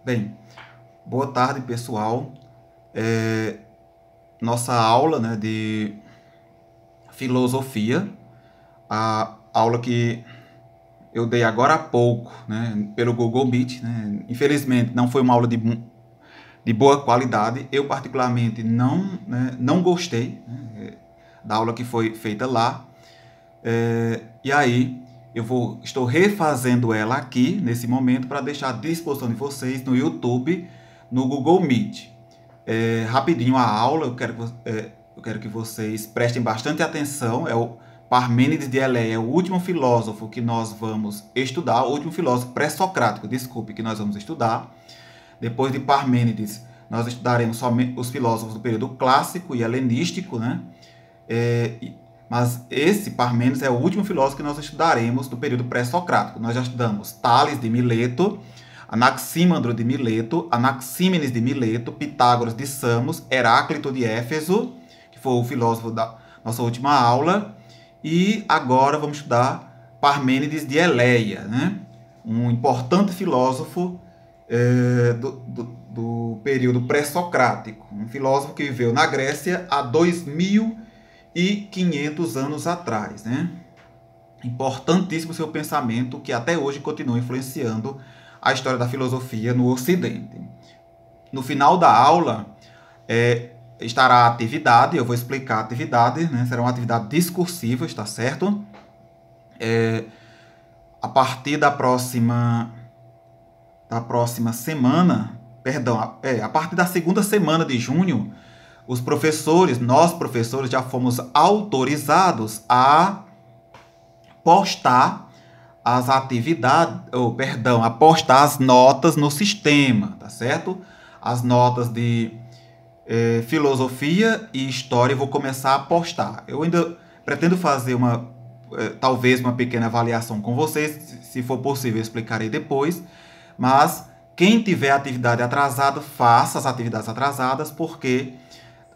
Bem, boa tarde, pessoal. Nossa aula, né, de filosofia, a aula que eu dei agora há pouco, né, pelo Google Meet, né, infelizmente não foi uma aula de boa qualidade. Eu particularmente não gostei, né, da aula que foi feita lá. E aí estou refazendo ela aqui nesse momento para deixar à disposição de vocês no YouTube, no Google Meet. Rapidinho a aula, eu quero que vocês prestem bastante atenção. É o Parmênides de Eleia, é o último filósofo que nós vamos estudar, o último filósofo pré-socrático, desculpe, que nós vamos estudar. Depois de Parmênides, nós estudaremos somente os filósofos do período clássico e helenístico, né? Mas esse Parmênides é o último filósofo que nós estudaremos do período pré-socrático. Nós já estudamos Tales de Mileto, Anaxímandro de Mileto, Anaxímenes de Mileto, Pitágoras de Samos, Heráclito de Éfeso, que foi o filósofo da nossa última aula, e agora vamos estudar Parmênides de Eleia, né? Um importante filósofo do período pré-socrático, um filósofo que viveu na Grécia há 2500 anos atrás, né? Importantíssimo seu pensamento, que até hoje continua influenciando a história da filosofia no Ocidente. No final da aula estará a atividade, eu vou explicar a atividade, né? Será uma atividade discursiva, está certo? A partir da próxima semana, a partir da segunda semana de junho, nós professores já fomos autorizados a postar as atividades, a postar as notas no sistema, tá certo? As notas de filosofia e história eu vou começar a postar. Eu ainda pretendo fazer talvez uma pequena avaliação com vocês, se for possível eu explicarei depois, mas quem tiver atividade atrasada, faça as atividades atrasadas, porque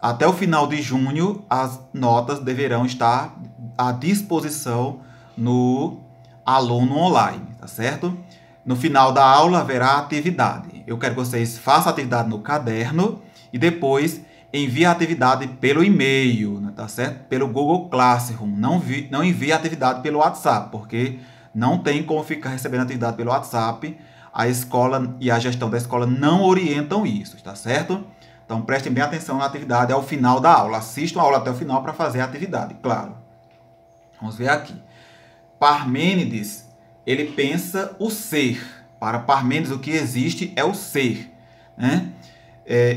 até o final de junho as notas deverão estar à disposição no aluno online, tá certo? No final da aula haverá atividade. Eu quero que vocês façam a atividade no caderno e depois envie a atividade pelo e-mail, né, tá certo? Pelo Google Classroom. Não envie a atividade pelo WhatsApp, porque não tem como ficar recebendo atividade pelo WhatsApp. A escola e a gestão da escola não orientam isso, tá certo? Então prestem bem atenção na atividade ao final da aula. Assistam a aula até o final para fazer a atividade, claro. Vamos ver aqui. Parmênides, ele pensa o ser. Para Parmênides, o que existe é o ser, né?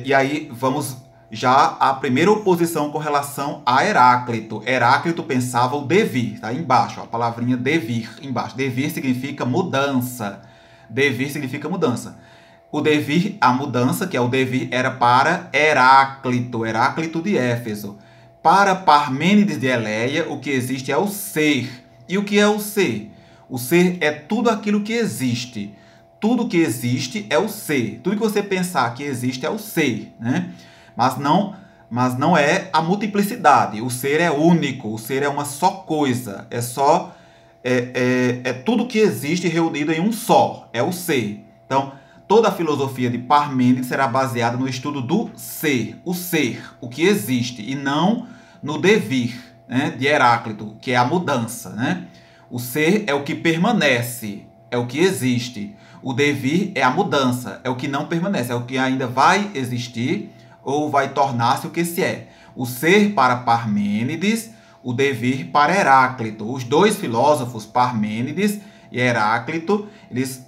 E aí vamos já à primeira oposição com relação a Heráclito. Heráclito pensava o devir, tá aí embaixo, a palavrinha devir embaixo. Devir significa mudança. Devir significa mudança. O devir, a mudança, que é o devir, era para Heráclito, Heráclito de Éfeso. Para Parmênides de Eleia, o que existe é o ser. E o que é o ser? O ser é tudo aquilo que existe. Tudo que existe é o ser. Tudo que você pensar que existe é o ser, né? Mas não é a multiplicidade. O ser é único. O ser é uma só coisa. É tudo que existe reunido em um só. É o ser. Então, toda a filosofia de Parmênides será baseada no estudo do ser, o que existe, e não no devir, né, de Heráclito, que é a mudança, né? O ser é o que permanece, é o que existe. O devir é a mudança, é o que não permanece, é o que ainda vai existir ou vai tornar-se o que se é. O ser para Parmênides, o devir para Heráclito. Os dois filósofos, Parmênides e Heráclito, eles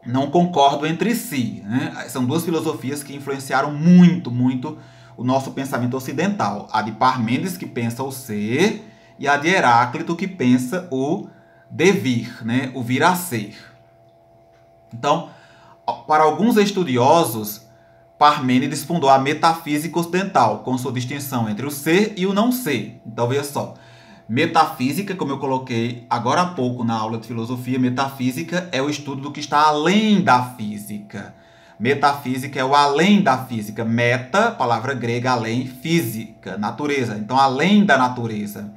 não concordam entre si, né? São duas filosofias que influenciaram muito, muito o nosso pensamento ocidental. A de Parmênides, que pensa o ser, e a de Heráclito, que pensa o devir, né? O vir a ser. Então, para alguns estudiosos, Parmênides fundou a metafísica ocidental, com sua distinção entre o ser e o não ser. Então, veja só. Metafísica, como eu coloquei agora há pouco na aula de filosofia, metafísica é o estudo do que está além da física. Metafísica é o além da física. Meta, palavra grega, além, física, natureza. Então, além da natureza.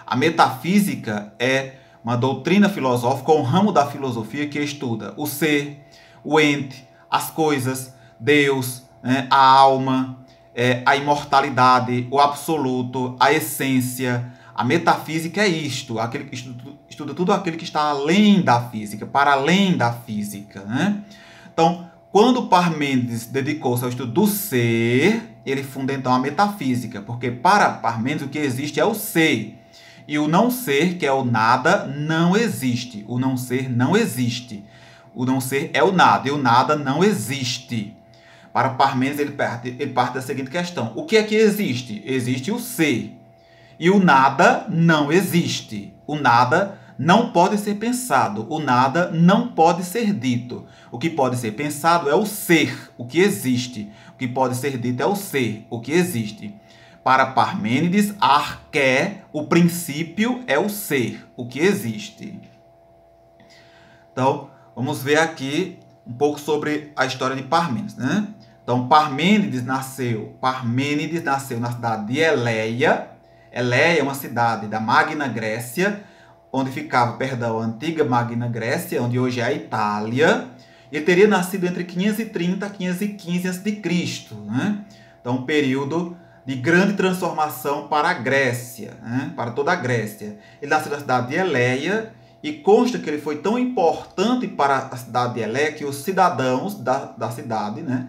A metafísica é uma doutrina filosófica, um ramo da filosofia que estuda o ser, o ente, as coisas, Deus, né, a alma, a imortalidade, o absoluto, a essência. A metafísica é isto, aquele que estuda tudo aquilo que está além da física, para além da física, né? Então, quando Parmênides dedicou-se ao estudo do ser, ele funda então a metafísica, porque para Parmênides o que existe é o ser. E o não ser, que é o nada, não existe. O não ser não existe. O não ser é o nada, e o nada não existe. Para Parmênides, ele parte da seguinte questão: o que é que existe? Existe o ser. E o nada não existe. O nada não pode ser pensado. O nada não pode ser dito. O que pode ser pensado é o ser, o que existe. O que pode ser dito é o ser, o que existe. Para Parmênides, arqué, o princípio, é o ser, o que existe. Então, vamos ver aqui um pouco sobre a história de Parmênides, né? Então, Parmênides nasceu na cidade de Eleia. Eleia é uma cidade da Magna Grécia, onde ficava, a antiga Magna Grécia, onde hoje é a Itália. Ele teria nascido entre 530 e 515 a.C., né? Então, um período de grande transformação para a Grécia, né? Para toda a Grécia. Ele nasceu na cidade de Eleia, e consta que ele foi tão importante para a cidade de Eleia que os cidadãos da cidade, né?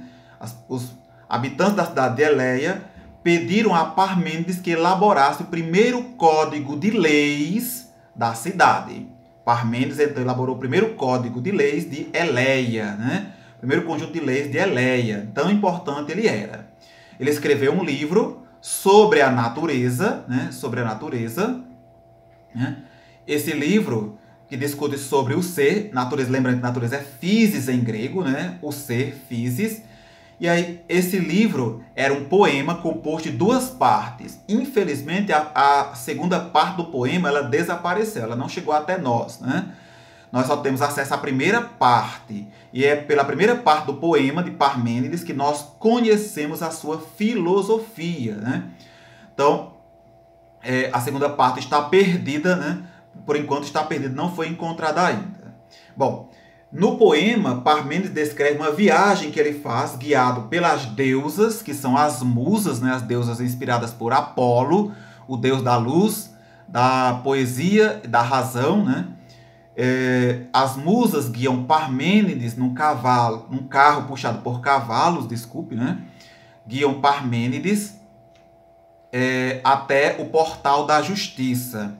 Os habitantes da cidade de Eleia pediram a Parmênides que elaborasse o primeiro código de leis da cidade. Parmênides então elaborou o primeiro código de leis de Eleia, né? O primeiro conjunto de leis de Eleia. Tão importante ele era. Ele escreveu um livro sobre a natureza, né? Sobre a natureza, né? Esse livro que discute sobre o ser, natureza, lembrando que natureza é physis em grego, né? O ser, physis. E aí, esse livro era um poema composto de duas partes. Infelizmente, a segunda parte do poema ela desapareceu, ela não chegou até nós, né? Nós só temos acesso à primeira parte. E é pela primeira parte do poema de Parmênides que nós conhecemos a sua filosofia, né? Então, a segunda parte está perdida, né? Por enquanto está perdida, não foi encontrada ainda. Bom, no poema, Parmênides descreve uma viagem que ele faz, guiado pelas deusas, que são as musas, né? As deusas inspiradas por Apolo, o deus da luz, da poesia e da razão, né? As musas guiam Parmênides num carro puxado por cavalos, né? Guiam Parmênides até o portal da justiça.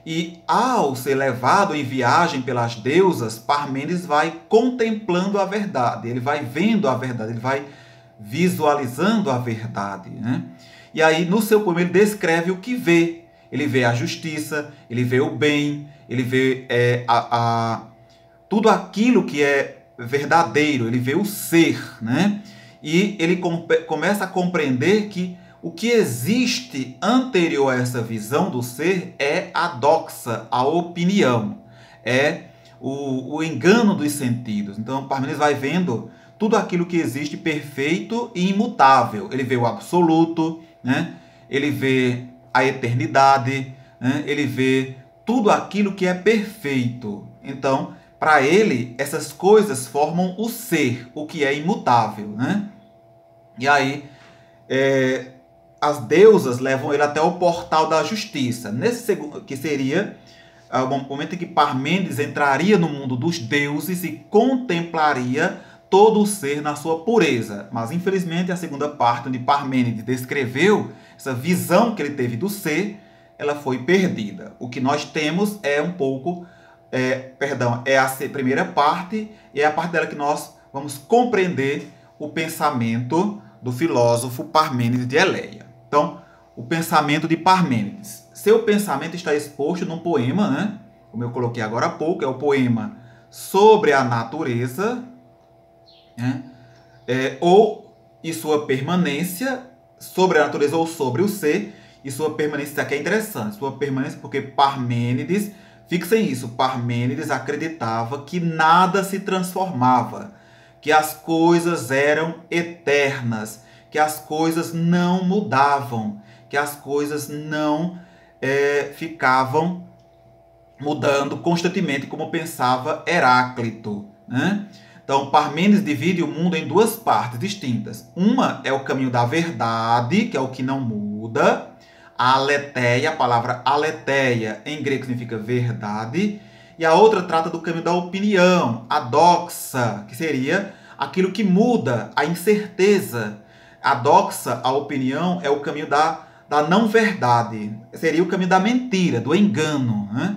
E ao ser levado em viagem pelas deusas, Parmênides vai contemplando a verdade, ele vai vendo a verdade, ele vai visualizando a verdade, né? E aí no seu poema ele descreve o que vê. Ele vê a justiça, ele vê o bem, ele vê tudo aquilo que é verdadeiro, ele vê o ser, né? E ele começa a compreender que o que existe anterior a essa visão do ser é a doxa, a opinião, é o engano dos sentidos. Então, Parmênides vai vendo tudo aquilo que existe perfeito e imutável. Ele vê o absoluto, né? Ele vê a eternidade, né? Ele vê tudo aquilo que é perfeito. Então, para ele, essas coisas formam o ser, o que é imutável, né? E aí, as deusas levam ele até o portal da justiça, que seria o momento em que Parmênides entraria no mundo dos deuses e contemplaria todo o ser na sua pureza. Mas, infelizmente, a segunda parte, onde Parmênides descreveu essa visão que ele teve do ser, ela foi perdida. O que nós temos é um pouco, é a primeira parte, e é a parte dela que nós vamos compreender o pensamento do filósofo Parmênides de Eleia. Então, o pensamento de Parmênides. Seu pensamento está exposto num poema, né? Como eu coloquei agora há pouco, é o poema Sobre a Natureza, né? E sua permanência, sobre a natureza ou sobre o ser, e sua permanência. Isso aqui é interessante, sua permanência, porque Parmênides, fixem isso, Parmênides acreditava que nada se transformava, que as coisas eram eternas, que as coisas não mudavam, que as coisas não ficavam mudando constantemente, como pensava Heráclito, né? Então, Parmênides divide o mundo em duas partes distintas. Uma é o caminho da verdade, que é o que não muda. A aletheia, a palavra aletheia em grego significa verdade. E a outra trata do caminho da opinião, a doxa, que seria aquilo que muda, a incerteza. A doxa, a opinião, é o caminho da não verdade. Seria o caminho da mentira, do engano, né?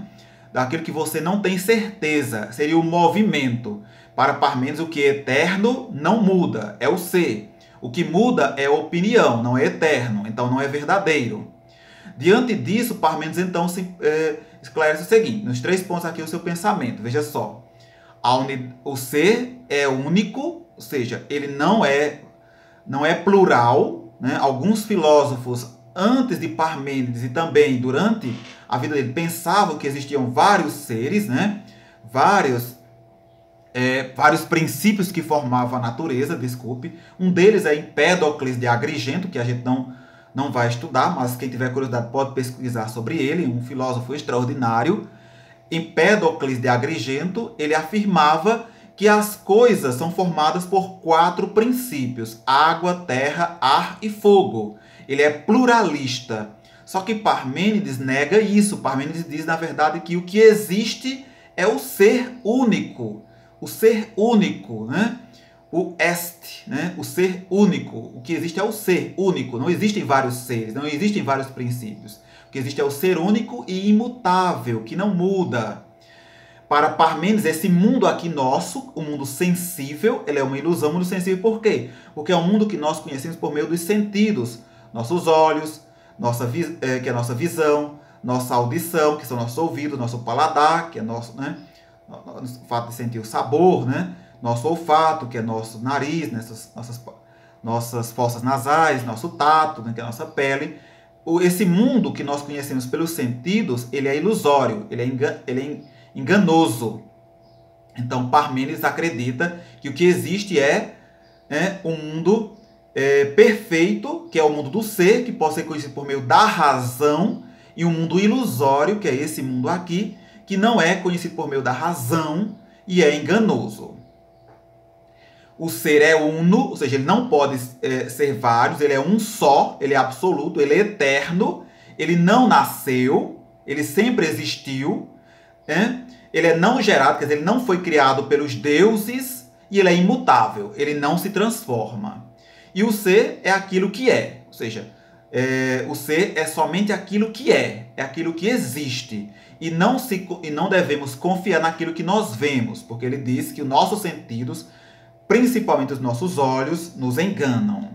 Daquilo que você não tem certeza. Seria o movimento. Para Parmênides, o que é eterno não muda, é o ser. O que muda é a opinião, não é eterno, então não é verdadeiro. Diante disso, Parmênides então esclarece o seguinte, nos 3 pontos aqui o seu pensamento, veja só. O ser é único, ou seja, ele não é plural, né? Alguns filósofos antes de Parmênides e também durante a vida dele pensavam que existiam vários seres, né? Vários princípios que formavam a natureza, desculpe. Um deles é Empédocles de Agrigento, que a gente não vai estudar, mas quem tiver curiosidade pode pesquisar sobre ele, um filósofo extraordinário. Empédocles de Agrigento, ele afirmava que as coisas são formadas por 4 princípios: água, terra, ar e fogo. Ele é pluralista. Só que Parmênides nega isso. Parmênides diz, na verdade, que o que existe é o ser único. O ser único, né? O est, né? O ser único. O que existe é o ser único. Não existem vários seres, não existem vários princípios. O que existe é o ser único e imutável, que não muda. Para Parmênides, esse mundo aqui nosso, o mundo sensível, ele é uma ilusão. O mundo sensível por quê? Porque é um mundo que nós conhecemos por meio dos sentidos. Nossos olhos, que é a nossa visão, nossa audição, que são nossos ouvidos, nosso paladar, que é nosso, né? O fato de sentir o sabor, né? Nosso olfato, que é nosso nariz, né? nossas fossas nasais, nosso tato, né? Que é a nossa pele. Esse mundo que nós conhecemos pelos sentidos, ele é ilusório, ele é enganoso. Então, Parmênides acredita que o que existe é um mundo perfeito, que é o mundo do ser, que pode ser conhecido por meio da razão, e um mundo ilusório, que é esse mundo aqui, que não é conhecido por meio da razão e é enganoso. O ser é uno, ou seja, ele não pode ser vários, ele é um só, ele é absoluto, ele é eterno, ele não nasceu, ele sempre existiu, né? Ele é não gerado, quer dizer, ele não foi criado pelos deuses e ele é imutável, ele não se transforma. E o ser é aquilo que é, ou seja, o ser é somente aquilo que é aquilo que existe. E não devemos confiar naquilo que nós vemos, porque ele diz que os nossos sentidos, principalmente os nossos olhos, nos enganam.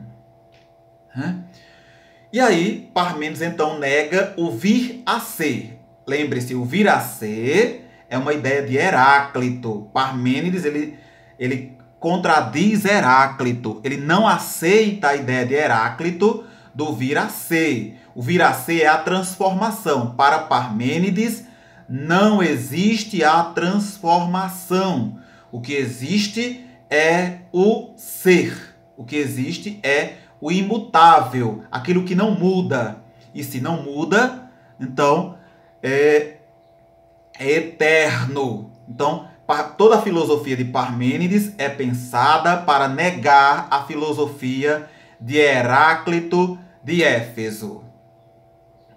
E aí, Parmênides então nega o vir a ser. Lembre-se, o vir a ser é uma ideia de Heráclito. Parmênides, ele contradiz Heráclito. Ele não aceita a ideia de Heráclito do vir a ser. O vir a ser é a transformação. Para Parmênides, não existe a transformação. O que existe é o ser. O que existe é o imutável, aquilo que não muda. E se não muda, então é eterno. Então, toda a filosofia de Parmênides é pensada para negar a filosofia de Heráclito de Éfeso,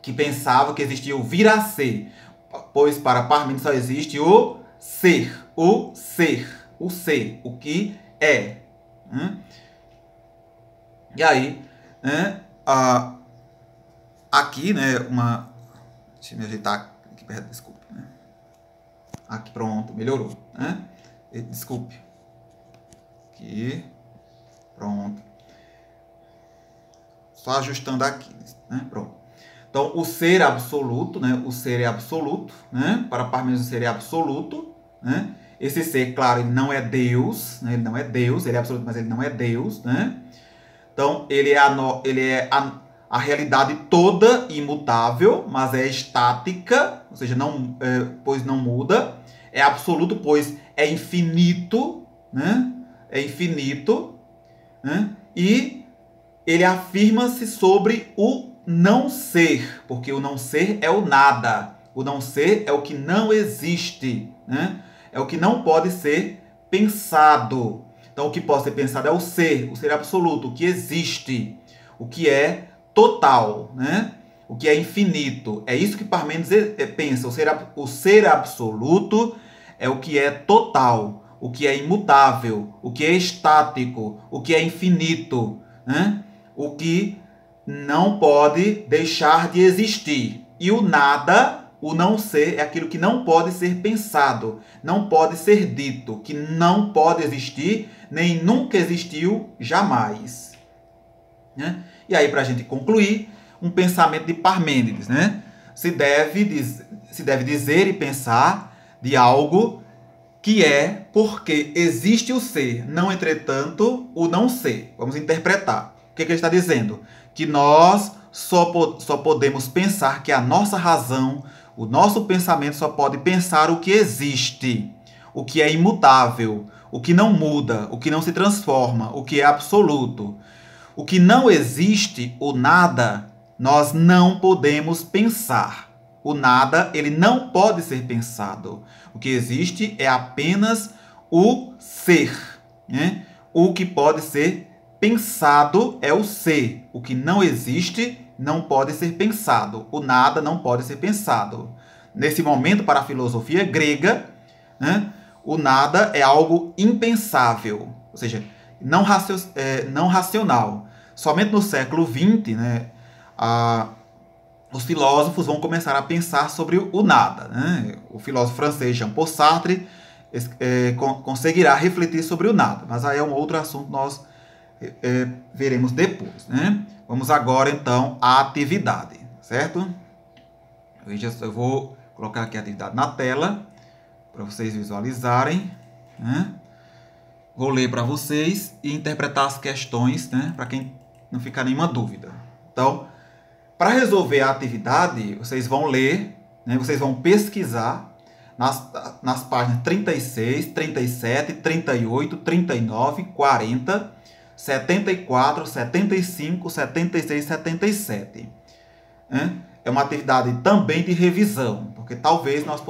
que pensava que existia o vir a ser, pois para Parmênides só existe o ser, o que é. E aí, aqui, né, deixa eu me ajeitar aqui, desculpe, né? Aqui, pronto, melhorou, né? Desculpe. Aqui, pronto. Só ajustando aqui, né? Pronto. Então, o ser absoluto, né? O ser é absoluto, né? Para Parmênides, o ser é absoluto, né? Esse ser, claro, ele não é Deus, né? Ele não é Deus, ele é absoluto, mas ele não é Deus, né? Então, ele é a realidade toda imutável, mas é estática, ou seja, pois não muda. É absoluto, pois é infinito, né? É infinito, né? E ele afirma-se sobre o não ser, porque o não ser é o nada. O não ser é o que não existe, né? É o que não pode ser pensado. Então, o que pode ser pensado é o ser absoluto, o que existe, o que é total, né? O que é infinito. É isso que Parmênides pensa. O ser absoluto é o que é total, o que é imutável, o que é estático, o que é infinito, né? O que não pode deixar de existir. E o nada, o não ser, é aquilo que não pode ser pensado, não pode ser dito, que não pode existir, nem nunca existiu, jamais. Né? E aí, para a gente concluir, um pensamento de Parmênides, né? Se deve dizer e pensar de algo que é porque existe o ser, não entretanto o não ser. Vamos interpretar. O que ele está dizendo? Que nós só podemos pensar que a nossa razão, o nosso pensamento só pode pensar o que existe, o que é imutável, o que não muda, o que não se transforma, o que é absoluto. O que não existe, o nada, nós não podemos pensar. O nada, ele não pode ser pensado. O que existe é apenas o ser, né? O que pode ser pensado é o ser. O que não existe não pode ser pensado. O nada não pode ser pensado. Nesse momento, para a filosofia grega, né, o nada é algo impensável, ou seja, não racional. Somente no século XX, né, os filósofos vão começar a pensar sobre o nada. Né? O filósofo francês Jean-Paul Sartre conseguirá refletir sobre o nada, mas aí é um outro assunto, nós veremos depois. Né? Vamos agora, então, à atividade, certo? Eu vou colocar aqui a atividade na tela, para vocês visualizarem. Né? Vou ler para vocês e interpretar as questões, né? Para quem não ficar nenhuma dúvida. Então, para resolver a atividade, vocês vão ler, né? Vocês vão pesquisar nas páginas 36, 37, 38, 39, 40, 74, 75, 76 e 77. Né? É uma atividade também de revisão, porque talvez nós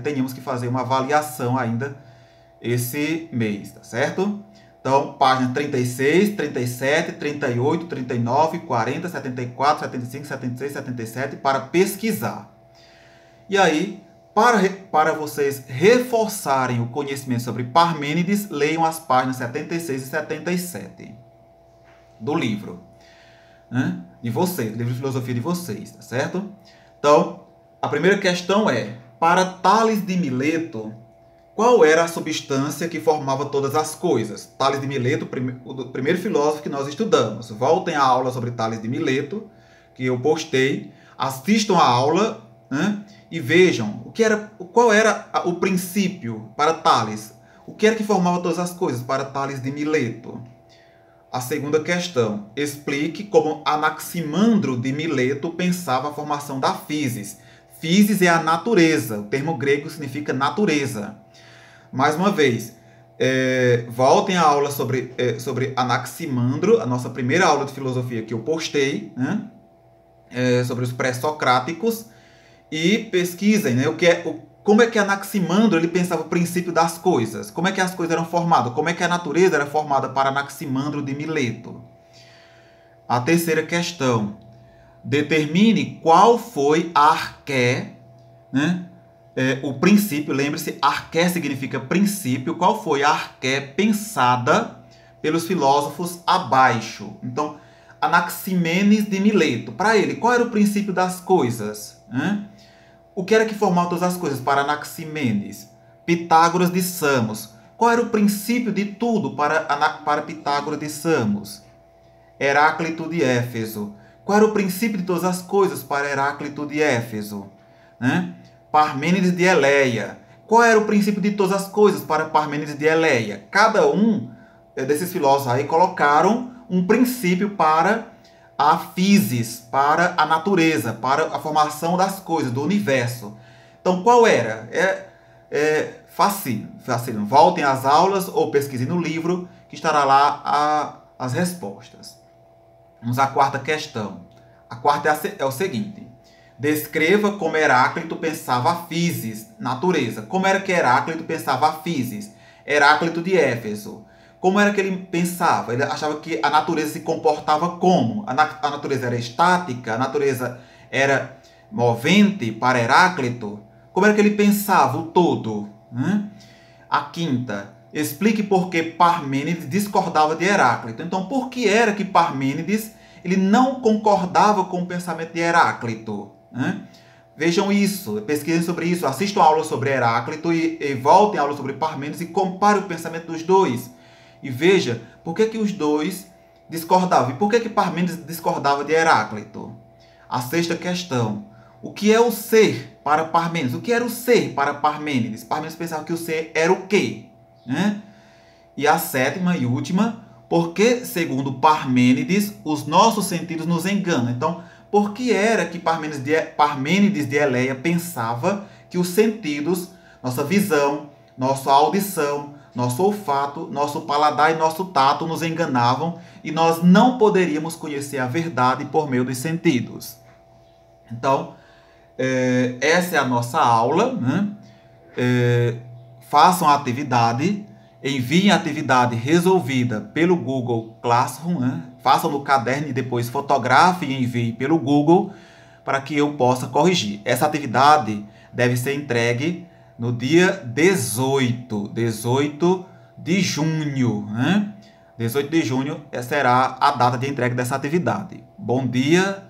tenhamos que fazer uma avaliação ainda esse mês, tá certo? Então, página 36, 37, 38, 39, 40, 74, 75, 76, 77 para pesquisar. E aí, para vocês reforçarem o conhecimento sobre Parmênides, leiam as páginas 76 e 77 do livro, né? De vocês, do livro de filosofia de vocês, tá certo? Então, a primeira questão é: para Tales de Mileto, qual era a substância que formava todas as coisas? Tales de Mileto, o primeiro filósofo que nós estudamos. Voltem à aula sobre Tales de Mileto, que eu postei. Assistam a aula, né? E vejam qual era o princípio para Tales. O que era que formava todas as coisas para Tales de Mileto? A segunda questão: explique como Anaximandro de Mileto pensava a formação da physis. Physis é a natureza. O termo grego significa natureza. Mais uma vez, voltem à aula sobre Anaximandro, a nossa primeira aula de filosofia que eu postei, né? Sobre os pré-socráticos, e pesquisem, né? Como é que Anaximandro ele pensava o princípio das coisas, como é que as coisas eram formadas, como é que a natureza era formada para Anaximandro de Mileto. A terceira questão: determine qual foi a arqué, né? O princípio, lembre-se, arqué significa princípio. Qual foi a arqué pensada pelos filósofos abaixo? Então, Anaximenes de Mileto, para ele, qual era o princípio das coisas? O que era que formava todas as coisas para Anaximenes? Pitágoras de Samos, qual era o princípio de tudo para Pitágoras de Samos? Heráclito de Éfeso, qual era o princípio de todas as coisas para Heráclito de Éfeso? Parmênides de Eleia, qual era o princípio de todas as coisas para Parmênides de Eleia? Cada um desses filósofos aí colocaram um princípio para a physis, para a natureza, para a formação das coisas, do universo. Então, qual era? Fácil. Voltem às aulas ou pesquisem no livro, que estará lá as respostas. Vamos à quarta questão. A quarta é o seguinte: descreva como Heráclito pensava a physis, natureza. Como era que Heráclito pensava a physis? Heráclito de Éfeso. Como era que ele pensava? Ele achava que a natureza se comportava como? A natureza era estática? A natureza era movente para Heráclito? Como era que ele pensava o todo? A quinta, explique por que Parmênides discordava de Heráclito. Então, por que era que Parmênides ele não concordava com o pensamento de Heráclito? Vejam isso, pesquisem sobre isso, assistam aula sobre Heráclito e voltem a aula sobre Parmênides e comparem o pensamento dos dois. E veja por que os dois discordavam. E por que Parmênides discordava de Heráclito? A sexta questão. O que é o ser para Parmênides? O que era o ser para Parmênides? Parmênides pensava que o ser era o quê? E a sétima e última. Porque, segundo Parmênides, os nossos sentidos nos enganam. Então, por que era que Parmênides de Eleia pensava que os sentidos, nossa visão, nossa audição, nosso olfato, nosso paladar e nosso tato nos enganavam e nós não poderíamos conhecer a verdade por meio dos sentidos? Então, essa é a nossa aula. Façam a atividade, enviem a atividade resolvida pelo Google Classroom, façam no caderno e depois fotografem e enviem pelo Google para que eu possa corrigir. Essa atividade deve ser entregue no dia 18 de junho. 18 de junho será a data de entrega dessa atividade. Bom dia,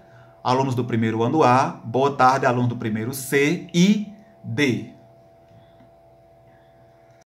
alunos do primeiro ano A. Boa tarde, alunos do primeiro C e D.